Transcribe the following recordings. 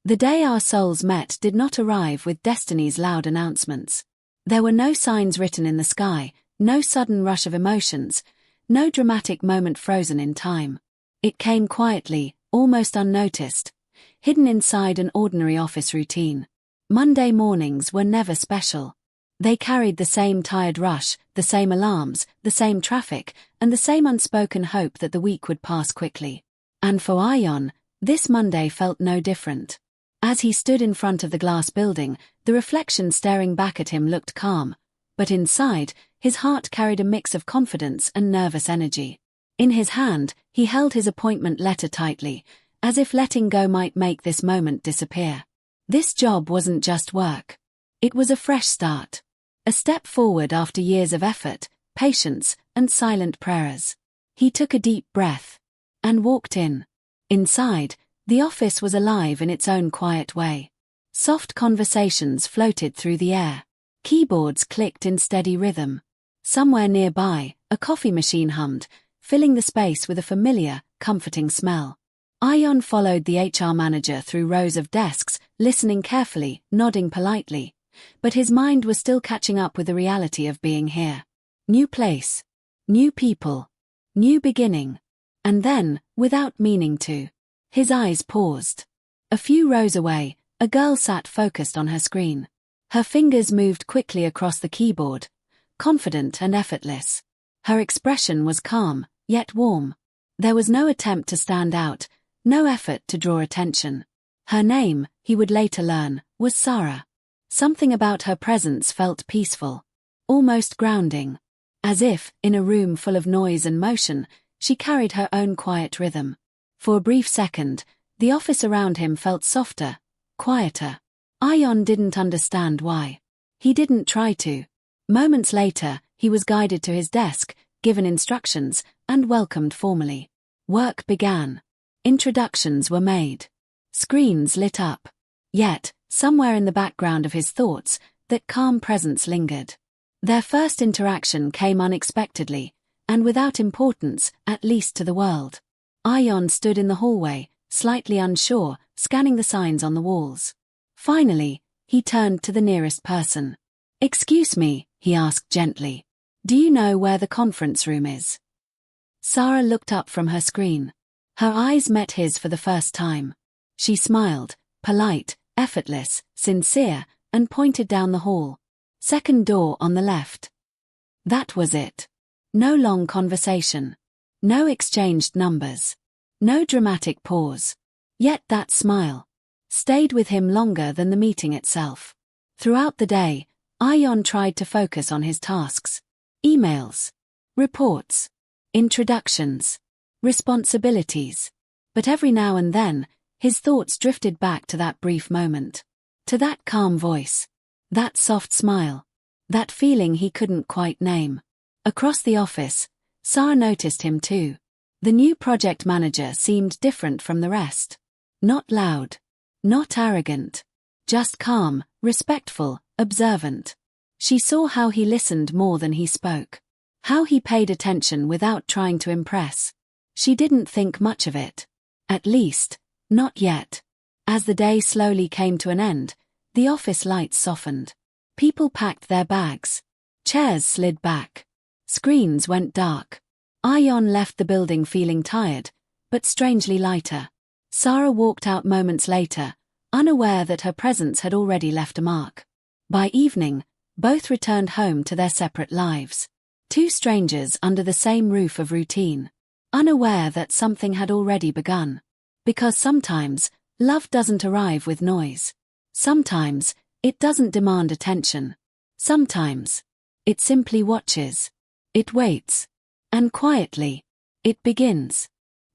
The day our souls met did not arrive with destiny's loud announcements. There were no signs written in the sky, no sudden rush of emotions, no dramatic moment frozen in time. It came quietly, almost unnoticed, hidden inside an ordinary office routine. Monday mornings were never special. They carried the same tired rush, the same alarms, the same traffic, and the same unspoken hope that the week would pass quickly. And for Ion, this Monday felt no different. As he stood in front of the glass building, the reflection staring back at him looked calm, but inside, his heart carried a mix of confidence and nervous energy. In his hand, he held his appointment letter tightly, as if letting go might make this moment disappear. This job wasn't just work. It was a fresh start. A step forward after years of effort, patience, and silent prayers. He took a deep breath and walked in. Inside, the office was alive in its own quiet way. Soft conversations floated through the air. Keyboards clicked in steady rhythm. Somewhere nearby, a coffee machine hummed, filling the space with a familiar, comforting smell. Ion followed the HR manager through rows of desks, listening carefully, nodding politely. But his mind was still catching up with the reality of being here. New place. New people. New beginning. And then, without meaning to, his eyes paused. A few rows away, a girl sat focused on her screen. Her fingers moved quickly across the keyboard, confident and effortless. Her expression was calm, yet warm. There was no attempt to stand out, no effort to draw attention. Her name, he would later learn, was Sarah. Something about her presence felt peaceful, almost grounding. As if, in a room full of noise and motion, she carried her own quiet rhythm. For a brief second, the office around him felt softer, quieter. Ion didn't understand why. He didn't try to. Moments later, he was guided to his desk, given instructions, and welcomed formally. Work began. Introductions were made. Screens lit up. Yet, somewhere in the background of his thoughts, that calm presence lingered. Their first interaction came unexpectedly, and without importance, at least to the world. Ion stood in the hallway, slightly unsure, scanning the signs on the walls. Finally, he turned to the nearest person. "Excuse me," he asked gently. "Do you know where the conference room is?" Sarah looked up from her screen. Her eyes met his for the first time. She smiled, polite, effortless, sincere, and pointed down the hall. "Second door on the left." That was it. No long conversation. No exchanged numbers. No dramatic pause. Yet that smile stayed with him longer than the meeting itself. Throughout the day, Ion tried to focus on his tasks. Emails. Reports. Introductions. Responsibilities. But every now and then, his thoughts drifted back to that brief moment. To that calm voice. That soft smile. That feeling he couldn't quite name. Across the office, Sarah noticed him too. The new project manager seemed different from the rest. Not loud. Not arrogant. Just calm, respectful, observant. She saw how he listened more than he spoke. How he paid attention without trying to impress. She didn't think much of it. At least, not yet. As the day slowly came to an end, the office lights softened. People packed their bags. Chairs slid back. Screens went dark. Ion left the building feeling tired, but strangely lighter. Sarah walked out moments later, unaware that her presence had already left a mark. By evening, both returned home to their separate lives. Two strangers under the same roof of routine, unaware that something had already begun. Because sometimes, love doesn't arrive with noise. Sometimes, it doesn't demand attention. Sometimes, it simply watches. It waits. And quietly, it begins.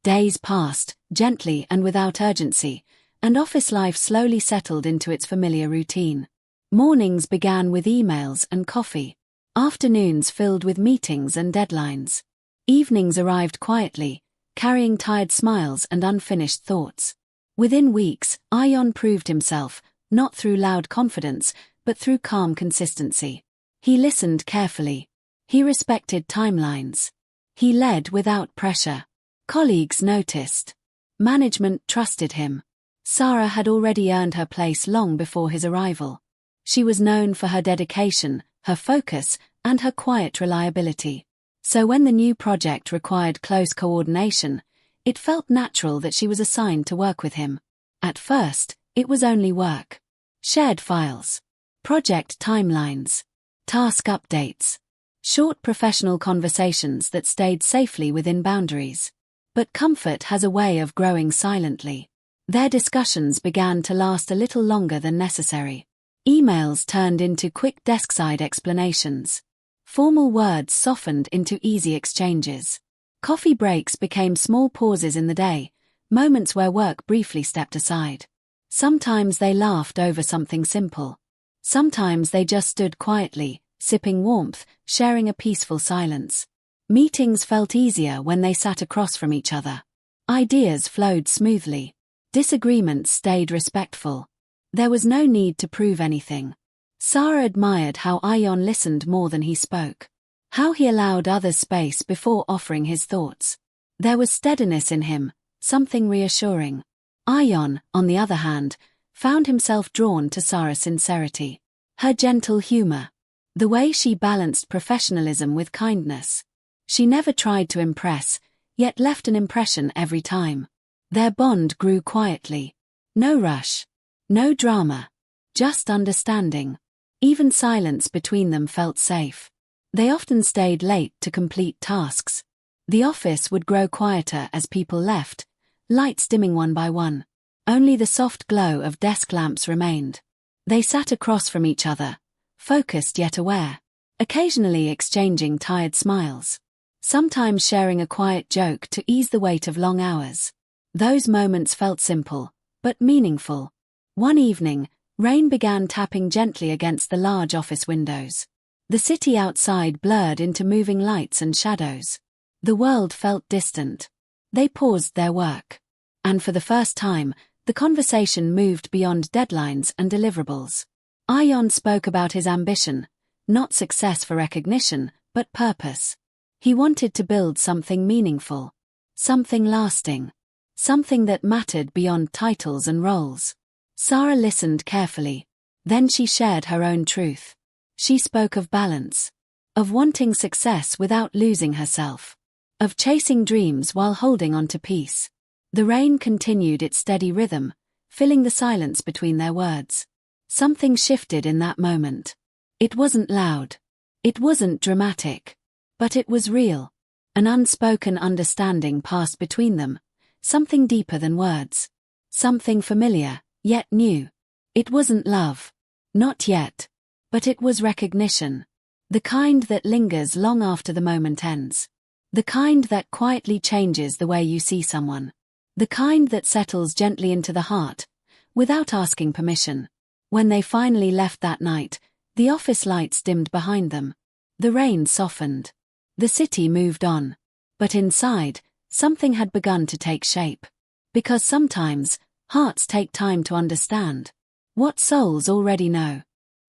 Days passed, gently and without urgency, and office life slowly settled into its familiar routine. Mornings began with emails and coffee. Afternoons filled with meetings and deadlines. Evenings arrived quietly, carrying tired smiles and unfinished thoughts. Within weeks, Ion proved himself, not through loud confidence, but through calm consistency. He listened carefully. He respected timelines. He led without pressure. Colleagues noticed. Management trusted him. Sarah had already earned her place long before his arrival. She was known for her dedication, her focus, and her quiet reliability. So when the new project required close coordination, it felt natural that she was assigned to work with him. At first, it was only work. Shared files. Project timelines. Task updates. Short professional conversations that stayed safely within boundaries. But comfort has a way of growing silently. Their discussions began to last a little longer than necessary. Emails turned into quick desk-side explanations. Formal words softened into easy exchanges. Coffee breaks became small pauses in the day, moments where work briefly stepped aside. Sometimes they laughed over something simple. Sometimes they just stood quietly, sipping warmth, sharing a peaceful silence. Meetings felt easier when they sat across from each other. Ideas flowed smoothly. Disagreements stayed respectful. There was no need to prove anything. Sarah admired how Ion listened more than he spoke. How he allowed others space before offering his thoughts. There was steadiness in him, something reassuring. Ion, on the other hand, found himself drawn to Sarah's sincerity. Her gentle humor. The way she balanced professionalism with kindness. She never tried to impress, yet left an impression every time. Their bond grew quietly. No rush. No drama. Just understanding. Even silence between them felt safe. They often stayed late to complete tasks. The office would grow quieter as people left, lights dimming one by one. Only the soft glow of desk lamps remained. They sat across from each other, focused yet aware, occasionally exchanging tired smiles. Sometimes sharing a quiet joke to ease the weight of long hours. Those moments felt simple, but meaningful. One evening, rain began tapping gently against the large office windows. The city outside blurred into moving lights and shadows. The world felt distant. They paused their work. And for the first time, the conversation moved beyond deadlines and deliverables. Ion spoke about his ambition, not success for recognition, but purpose. He wanted to build something meaningful. Something lasting. Something that mattered beyond titles and roles. Sarah listened carefully. Then she shared her own truth. She spoke of balance. Of wanting success without losing herself. Of chasing dreams while holding on to peace. The rain continued its steady rhythm, filling the silence between their words. Something shifted in that moment. It wasn't loud. It wasn't dramatic. But it was real. An unspoken understanding passed between them. Something deeper than words. Something familiar, yet new. It wasn't love. Not yet. But it was recognition. The kind that lingers long after the moment ends. The kind that quietly changes the way you see someone. The kind that settles gently into the heart, without asking permission. When they finally left that night, the office lights dimmed behind them. The rain softened. The city moved on. But inside, something had begun to take shape. Because sometimes, hearts take time to understand what souls already know.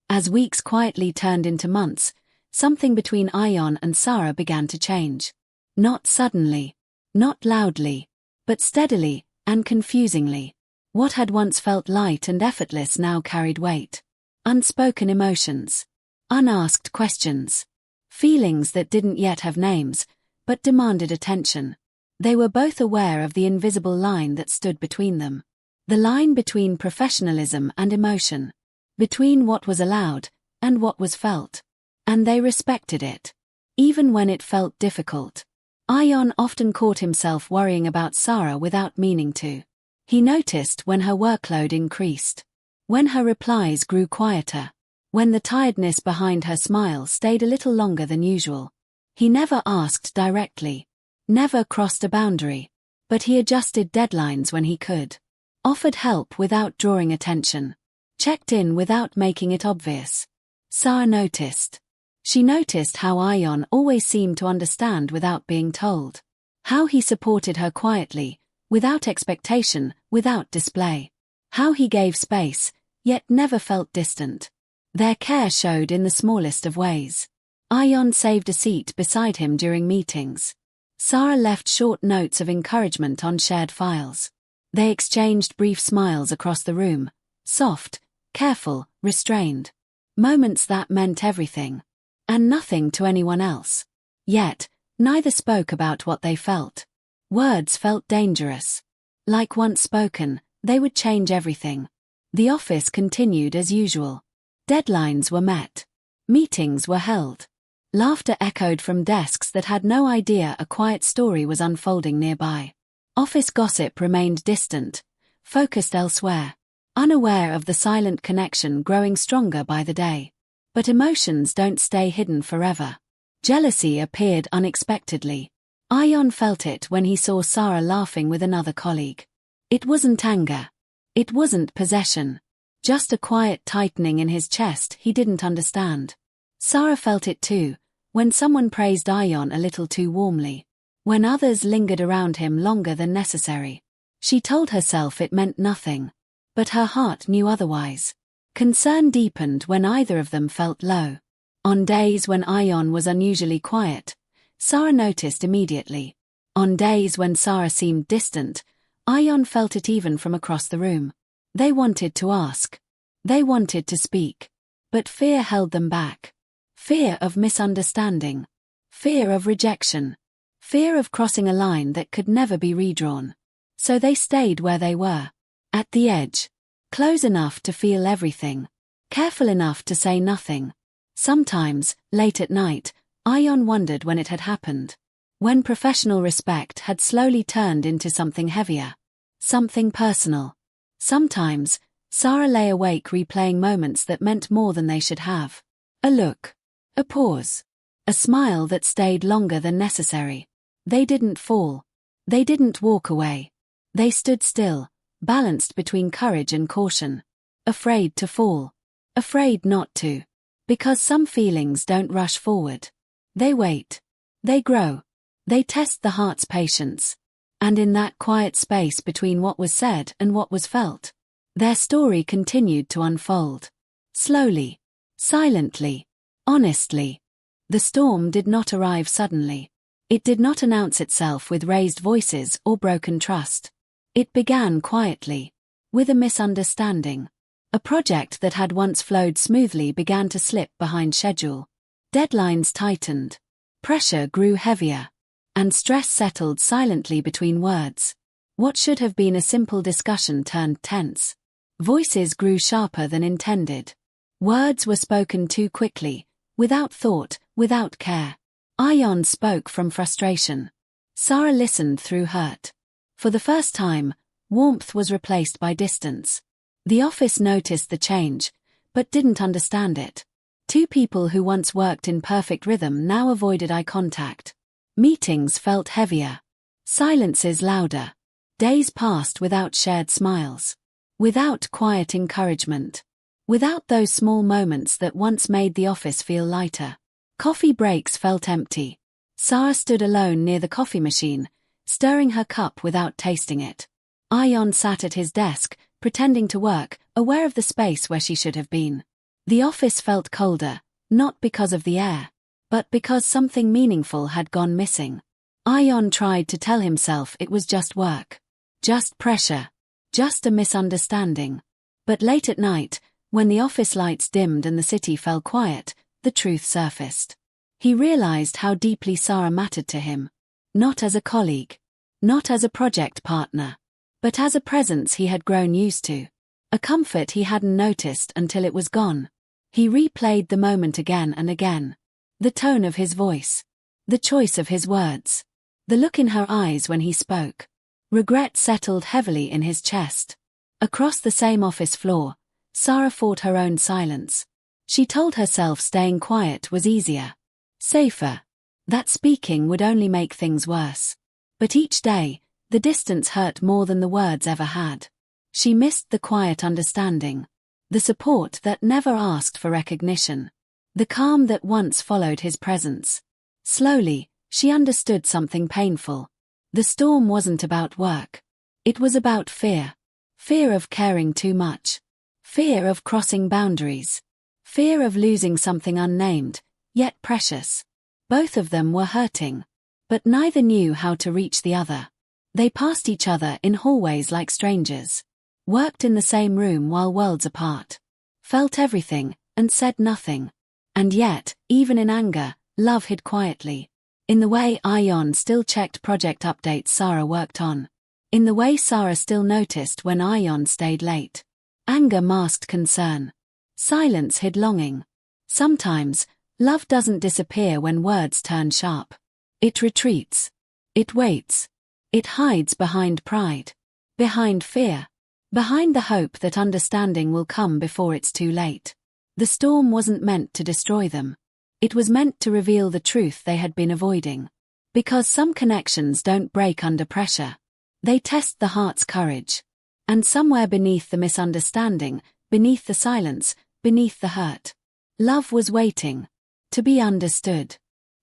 As weeks quietly turned into months, something between Ion and Sarah began to change. Not suddenly, not loudly, but steadily and confusingly. What had once felt light and effortless now carried weight. Unspoken emotions. Unasked questions. Feelings that didn't yet have names, but demanded attention. They were both aware of the invisible line that stood between them. The line between professionalism and emotion. Between what was allowed and what was felt. And they respected it. Even when it felt difficult. Ion often caught himself worrying about Sarah without meaning to. He noticed when her workload increased. When her replies grew quieter. When the tiredness behind her smile stayed a little longer than usual. He never asked directly. Never crossed a boundary. But he adjusted deadlines when he could. Offered help without drawing attention. Checked in without making it obvious. Sarah noticed. She noticed how Ion always seemed to understand without being told. How he supported her quietly, without expectation, without display. How he gave space, yet never felt distant. Their care showed in the smallest of ways. Ion saved a seat beside him during meetings. Sarah left short notes of encouragement on shared files. They exchanged brief smiles across the room, soft, careful, restrained. Moments that meant everything. And nothing to anyone else. Yet, neither spoke about what they felt. Words felt dangerous. Like once spoken, they would change everything. The office continued as usual. Deadlines were met. Meetings were held. Laughter echoed from desks that had no idea a quiet story was unfolding nearby. Office gossip remained distant, focused elsewhere, unaware of the silent connection growing stronger by the day. But emotions don't stay hidden forever. Jealousy appeared unexpectedly. Ion felt it when he saw Sarah laughing with another colleague. It wasn't anger. It wasn't possession. Just a quiet tightening in his chest he didn't understand. Sarah felt it too, when someone praised Ion a little too warmly. When others lingered around him longer than necessary. She told herself it meant nothing. But her heart knew otherwise. Concern deepened when either of them felt low. On days when Ion was unusually quiet, Sarah noticed immediately. On days when Sarah seemed distant, Ion felt it even from across the room. They wanted to ask. They wanted to speak. But fear held them back. Fear of misunderstanding. Fear of rejection. Fear of crossing a line that could never be redrawn. So they stayed where they were. At the edge. Close enough to feel everything. Careful enough to say nothing. Sometimes, late at night, Ion wondered when it had happened. When professional respect had slowly turned into something heavier. Something personal. Sometimes, Sarah lay awake replaying moments that meant more than they should have. A look. A pause. A smile that stayed longer than necessary. They didn't fall. They didn't walk away. They stood still, balanced between courage and caution. Afraid to fall. Afraid not to. Because some feelings don't rush forward. They wait. They grow. They test the heart's patience. And in that quiet space between what was said and what was felt, their story continued to unfold. Slowly. Silently. Honestly. The storm did not arrive suddenly. It did not announce itself with raised voices or broken trust. It began quietly. With a misunderstanding. A project that had once flowed smoothly began to slip behind schedule. Deadlines tightened. Pressure grew heavier. And stress settled silently between words. What should have been a simple discussion turned tense. Voices grew sharper than intended. Words were spoken too quickly, without thought, without care. Ion spoke from frustration. Sarah listened through hurt. For the first time, warmth was replaced by distance. The office noticed the change, but didn't understand it. Two people who once worked in perfect rhythm now avoided eye contact. Meetings felt heavier. Silences louder. Days passed without shared smiles. Without quiet encouragement. Without those small moments that once made the office feel lighter. Coffee breaks felt empty. Sarah stood alone near the coffee machine, stirring her cup without tasting it. Ion sat at his desk, pretending to work, aware of the space where she should have been. The office felt colder, not because of the air, but because something meaningful had gone missing. Ion tried to tell himself it was just work. Just pressure. Just a misunderstanding. But late at night, when the office lights dimmed and the city fell quiet, the truth surfaced. He realized how deeply Sarah mattered to him. Not as a colleague. Not as a project partner. But as a presence he had grown used to. A comfort he hadn't noticed until it was gone. He replayed the moment again and again. The tone of his voice. The choice of his words. The look in her eyes when he spoke. Regret settled heavily in his chest. Across the same office floor, Sarah fought her own silence. She told herself staying quiet was easier. Safer. That speaking would only make things worse. But each day, the distance hurt more than the words ever had. She missed the quiet understanding. The support that never asked for recognition. The calm that once followed his presence. Slowly, she understood something painful. The storm wasn't about work. It was about fear. Fear of caring too much. Fear of crossing boundaries. Fear of losing something unnamed, yet precious. Both of them were hurting. But neither knew how to reach the other. They passed each other in hallways like strangers. Worked in the same room while worlds apart. Felt everything, and said nothing. And yet, even in anger, love hid quietly. In the way Ion still checked project updates Sarah worked on. In the way Sarah still noticed when Ion stayed late. Anger masked concern. Silence hid longing. Sometimes, love doesn't disappear when words turn sharp. It retreats. It waits. It hides behind pride. Behind fear. Behind the hope that understanding will come before it's too late. The storm wasn't meant to destroy them. It was meant to reveal the truth they had been avoiding. Because some connections don't break under pressure. They test the heart's courage. And somewhere beneath the misunderstanding, beneath the silence, beneath the hurt, love was waiting. To be understood.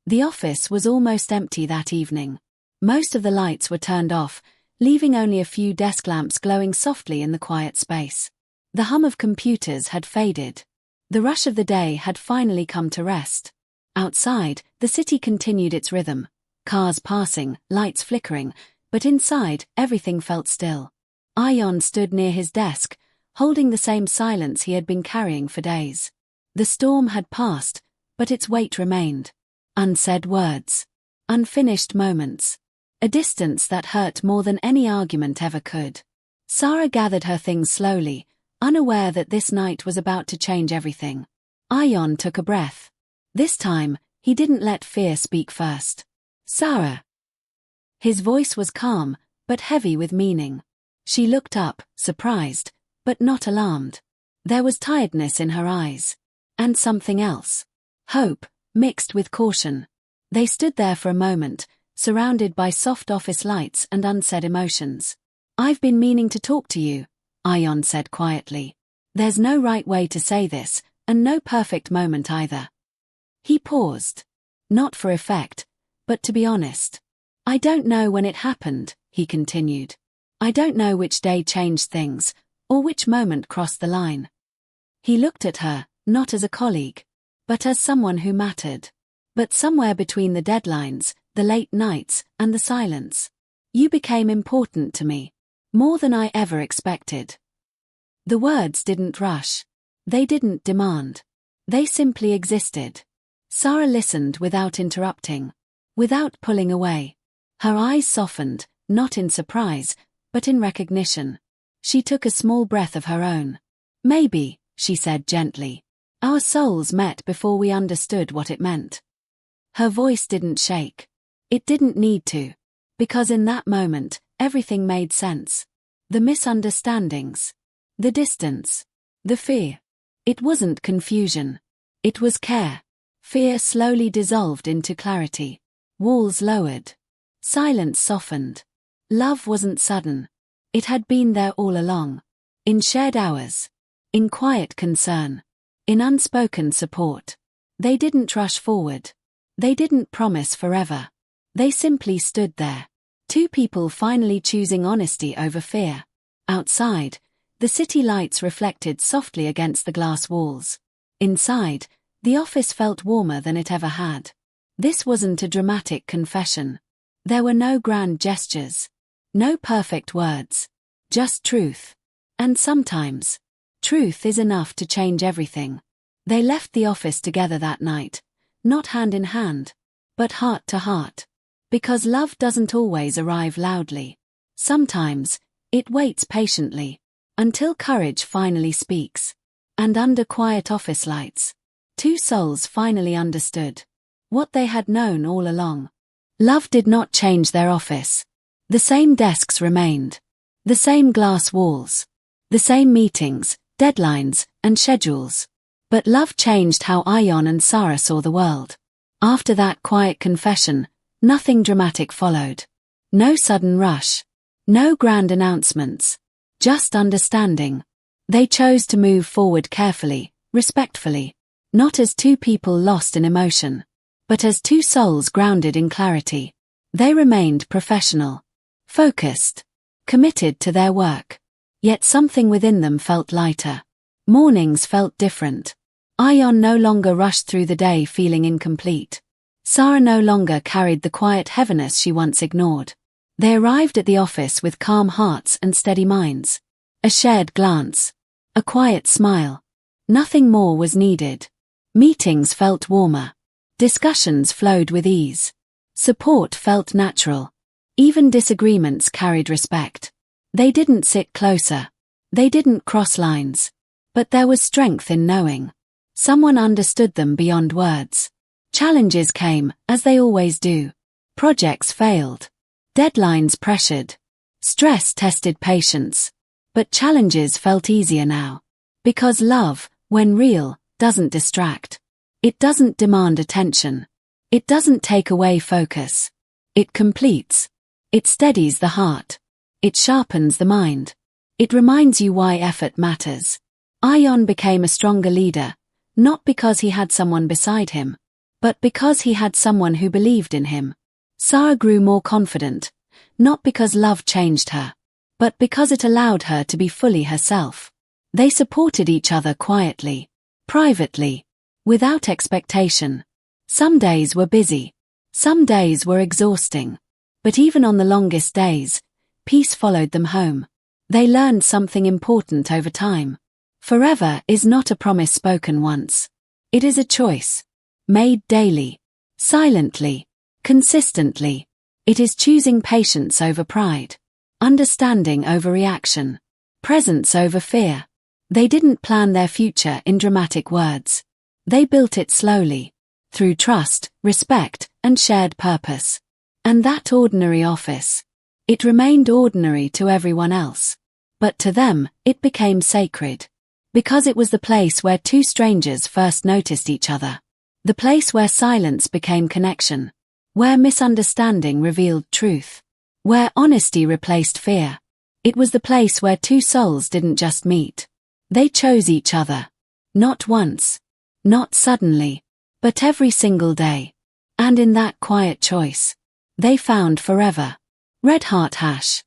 The office was almost empty that evening. Most of the lights were turned off, leaving only a few desk lamps glowing softly in the quiet space. The hum of computers had faded. The rush of the day had finally come to rest. Outside, the city continued its rhythm. Cars passing, lights flickering, but inside, everything felt still. Ion stood near his desk, holding the same silence he had been carrying for days. The storm had passed, but its weight remained. Unsaid words. Unfinished moments. A distance that hurt more than any argument ever could. Sarah gathered her things slowly, unaware that this night was about to change everything. Ion took a breath. This time, he didn't let fear speak first. Sarah. His voice was calm, but heavy with meaning. She looked up, surprised, but not alarmed. There was tiredness in her eyes. And something else. Hope, mixed with caution. They stood there for a moment, surrounded by soft office lights and unsaid emotions. I've been meaning to talk to you, Ion said quietly. There's no right way to say this, and no perfect moment either. He paused. Not for effect, but to be honest. I don't know when it happened, he continued. I don't know which day changed things, or which moment crossed the line. He looked at her, not as a colleague, but as someone who mattered. But somewhere between the deadlines, the late nights, and the silence, you became important to me. More than I ever expected. The words didn't rush. They didn't demand. They simply existed. Sarah listened without interrupting. Without pulling away. Her eyes softened, not in surprise, but in recognition. She took a small breath of her own. Maybe, she said gently. Our souls met before we understood what it meant. Her voice didn't shake. It didn't need to. Because in that moment, everything made sense. The misunderstandings. The distance. The fear. It wasn't confusion. It was care. Fear slowly dissolved into clarity. Walls lowered. Silence softened. Love wasn't sudden. It had been there all along. In shared hours. In quiet concern. In unspoken support. They didn't rush forward. They didn't promise forever. They simply stood there. Two people finally choosing honesty over fear. Outside, the city lights reflected softly against the glass walls. Inside, the office felt warmer than it ever had. This wasn't a dramatic confession. There were no grand gestures. No perfect words. Just truth. And sometimes, truth is enough to change everything. They left the office together that night, not hand in hand, but heart to heart. Because love doesn't always arrive loudly. Sometimes, it waits patiently, until courage finally speaks. And under quiet office lights, two souls finally understood what they had known all along. Love did not change their office. The same desks remained. The same glass walls. The same meetings, deadlines, and schedules. But love changed how Ion and Sarah saw the world. After that quiet confession, nothing dramatic followed. No sudden rush. No grand announcements. Just understanding. They chose to move forward carefully, respectfully. Not as two people lost in emotion, but as two souls grounded in clarity. They remained professional. Focused. Committed to their work. Yet something within them felt lighter. Mornings felt different. Ion no longer rushed through the day feeling incomplete. Sarah no longer carried the quiet heaviness she once ignored. They arrived at the office with calm hearts and steady minds. A shared glance. A quiet smile. Nothing more was needed. Meetings felt warmer. Discussions flowed with ease. Support felt natural. Even disagreements carried respect. They didn't sit closer. They didn't cross lines. But there was strength in knowing. Someone understood them beyond words. Challenges came, as they always do. Projects failed. Deadlines pressured. Stress tested patience. But challenges felt easier now. Because love, when real, doesn't distract. It doesn't demand attention. It doesn't take away focus. It completes. It steadies the heart. It sharpens the mind. It reminds you why effort matters. Ion became a stronger leader, not because he had someone beside him, but because he had someone who believed in him. Sarah grew more confident, not because love changed her, but because it allowed her to be fully herself. They supported each other quietly, privately, without expectation. Some days were busy. Some days were exhausting. But even on the longest days, peace followed them home. They learned something important over time. Forever is not a promise spoken once. It is a choice. Made daily. Silently. Consistently. It is choosing patience over pride. Understanding over reaction. Presence over fear. They didn't plan their future in dramatic words. They built it slowly. Through trust, respect, and shared purpose. And that ordinary office. It remained ordinary to everyone else. But to them, it became sacred. Because it was the place where two strangers first noticed each other. The place where silence became connection. Where misunderstanding revealed truth. Where honesty replaced fear. It was the place where two souls didn't just meet. They chose each other. Not once. Not suddenly. But every single day. And in that quiet choice, they found forever. Red Heart Hash.